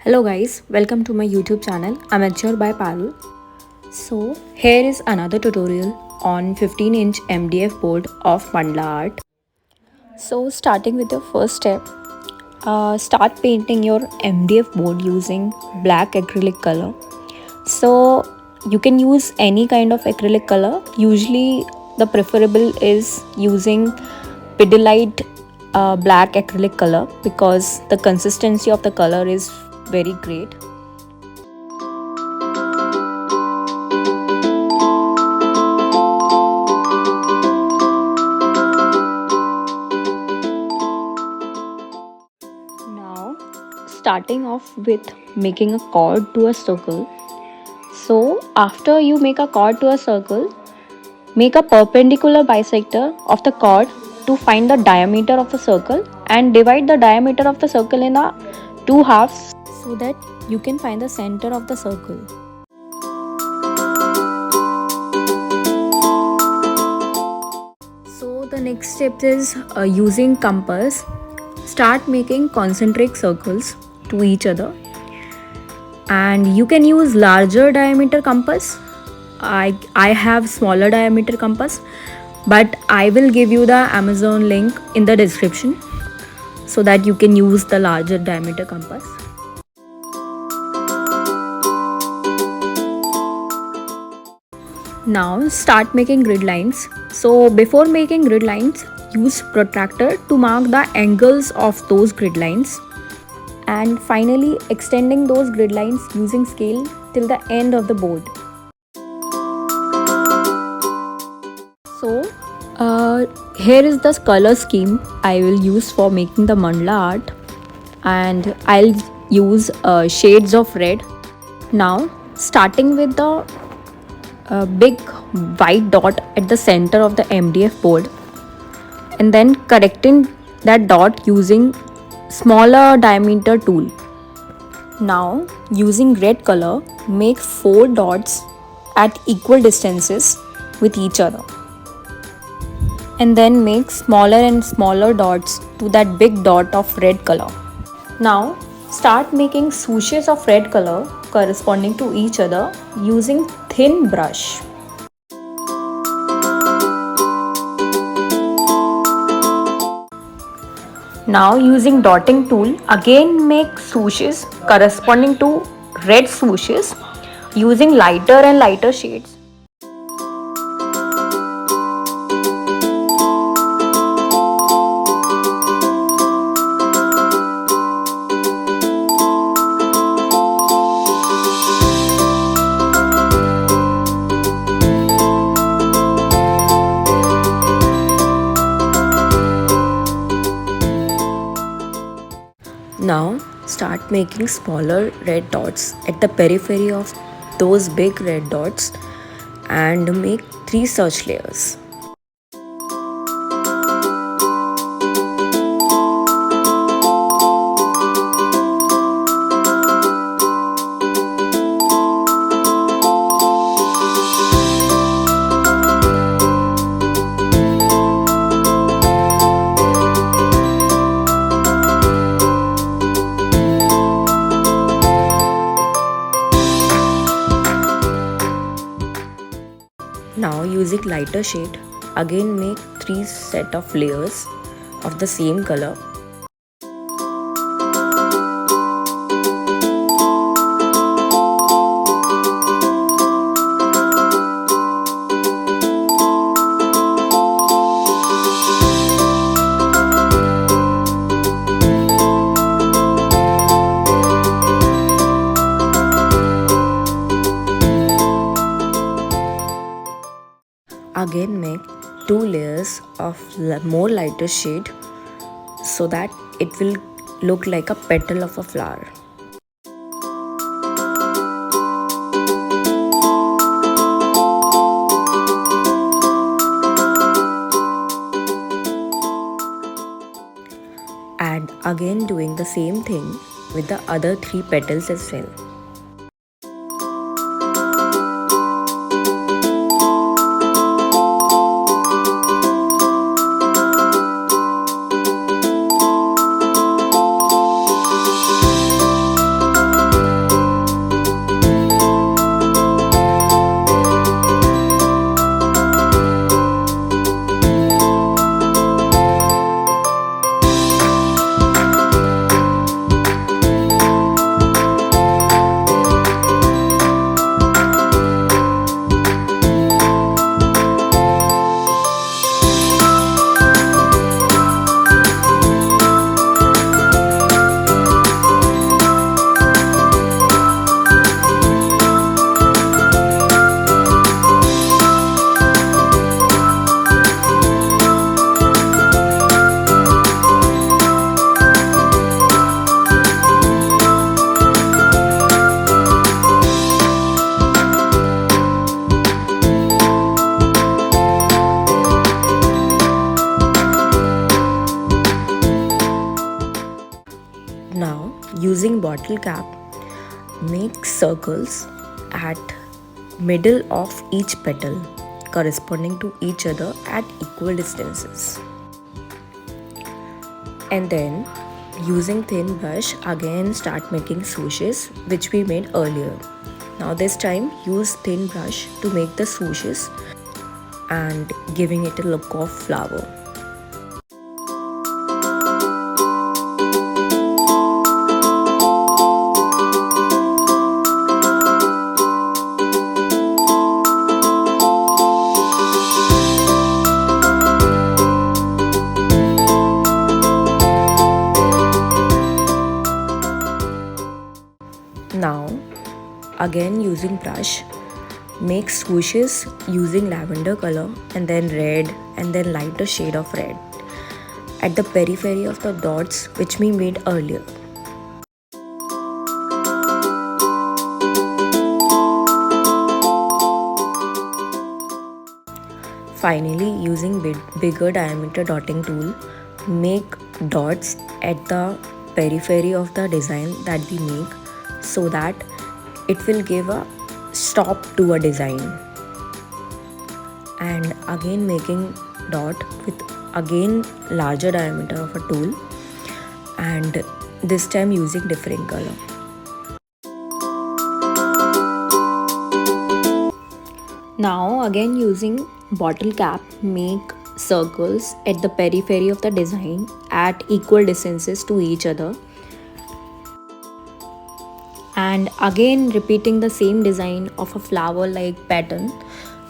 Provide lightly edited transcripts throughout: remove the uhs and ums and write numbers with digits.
Hello guys, welcome to my YouTube channel. I'm Amateur by Parul. So here is another tutorial on 15-inch MDF board of Mandala art. So starting with your first step, start painting your MDF board using black acrylic color. So you can use any kind of acrylic color. Usually the preferable is using Pidilite black acrylic color because the consistency of the color is very great. Now starting off with making a chord to a circle. So after you make a chord to a circle, make a perpendicular bisector of the chord to find the diameter of the circle and divide the diameter of the circle in a two halves so that you can find the center of the circle. So the next step is using compass. Start making concentric circles to each other, and you can use larger diameter compass. I have smaller diameter compass, but I will give you the Amazon link in the description so that you can use the larger diameter compass. Now start making grid lines. So before making grid lines, use protractor to mark the angles of those grid lines, and finally extending those grid lines using scale till the end of the board. So here is the color scheme I will use for making the mandala art, and I'll use shades of red. Now starting with the big white dot at the center of the MDF board, and then correcting that dot using smaller diameter tool. Now using red color, make 4 dots at equal distances with each other, and then make smaller and smaller dots to that big dot of red color. Now start making swooshes of red color corresponding to each other using thin brush. Now using dotting tool, again make swooshes corresponding to red swooshes using lighter and lighter shades. Now start making smaller red dots at the periphery of those big red dots and make 3 such layers. Now using lighter shade, again make 3 set of layers of the same color. Again make 2 layers of more lighter shade so that it will look like a petal of a flower. And again doing the same thing with the other 3 petals as well. bottle cap, make circles at middle of each petal corresponding to each other at equal distances. And then using thin brush again start making swooshes which we made earlier. Now this time use thin brush to make the swooshes and giving it a look of flower. Now again using brush, make swooshes using lavender color and then red and then lighter shade of red at the periphery of the dots which we made earlier. Finally, using bigger diameter dotting tool, make dots at the periphery of the design that we make so that it will give a stop to a design. And again making dot with again larger diameter of a tool and this time using different color. Now again using bottle cap, make circles at the periphery of the design at equal distances to each other. And again repeating the same design of a flower like pattern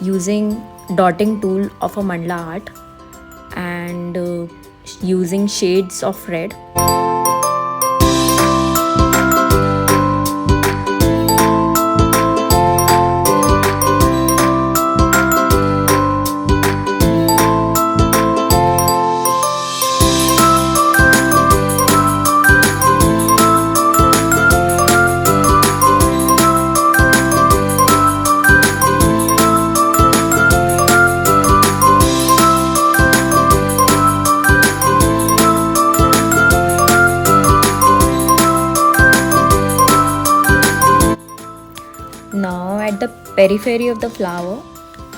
using dotting tool of a mandala art and using shades of red. Now at the periphery of the flower,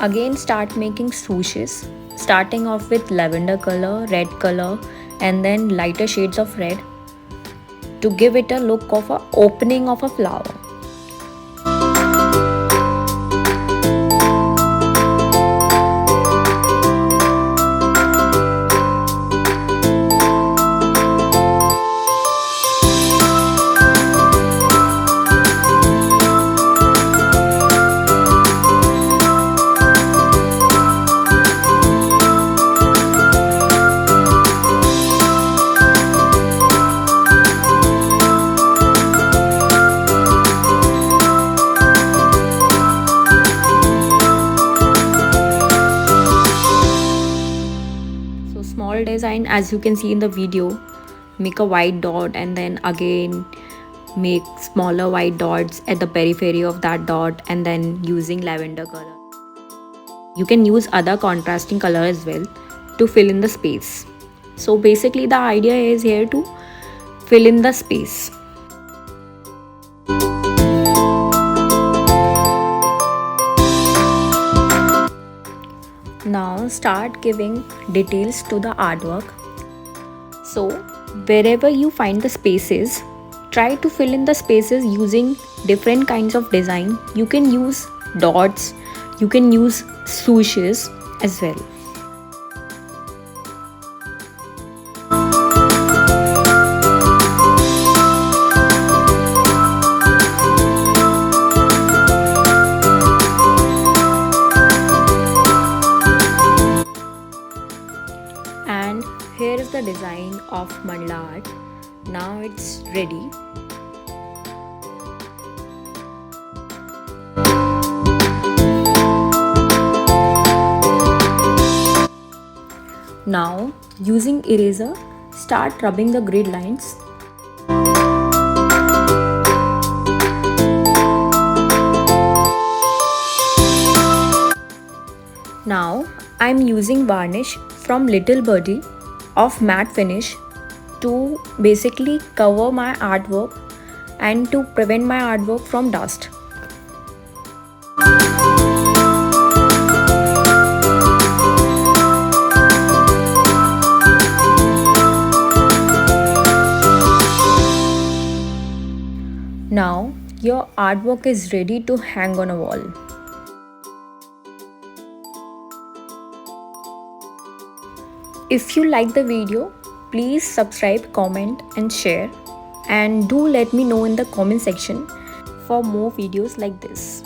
again start making swooshes, starting off with lavender color, red color and then lighter shades of red to give it a look of a opening of a flower. Small design as you can see in the video, make a white dot and then again make smaller white dots at the periphery of that dot and then using lavender color. You can use other contrasting color as well to fill in the space. So basically the idea is here to fill in the space. Now start giving details to the artwork. So wherever you find the spaces, try to fill in the spaces using different kinds of design. You can use dots, you can use swooshes as well. And here is the design of mandala art. Now it's ready. Now using eraser, start rubbing the grid lines. Now I'm using varnish from Little Birdie of matte finish to basically cover my artwork and to prevent my artwork from dust. Now your artwork is ready to hang on a wall. If you like the video, please subscribe, comment and share, and do let me know in the comment section for more videos like this.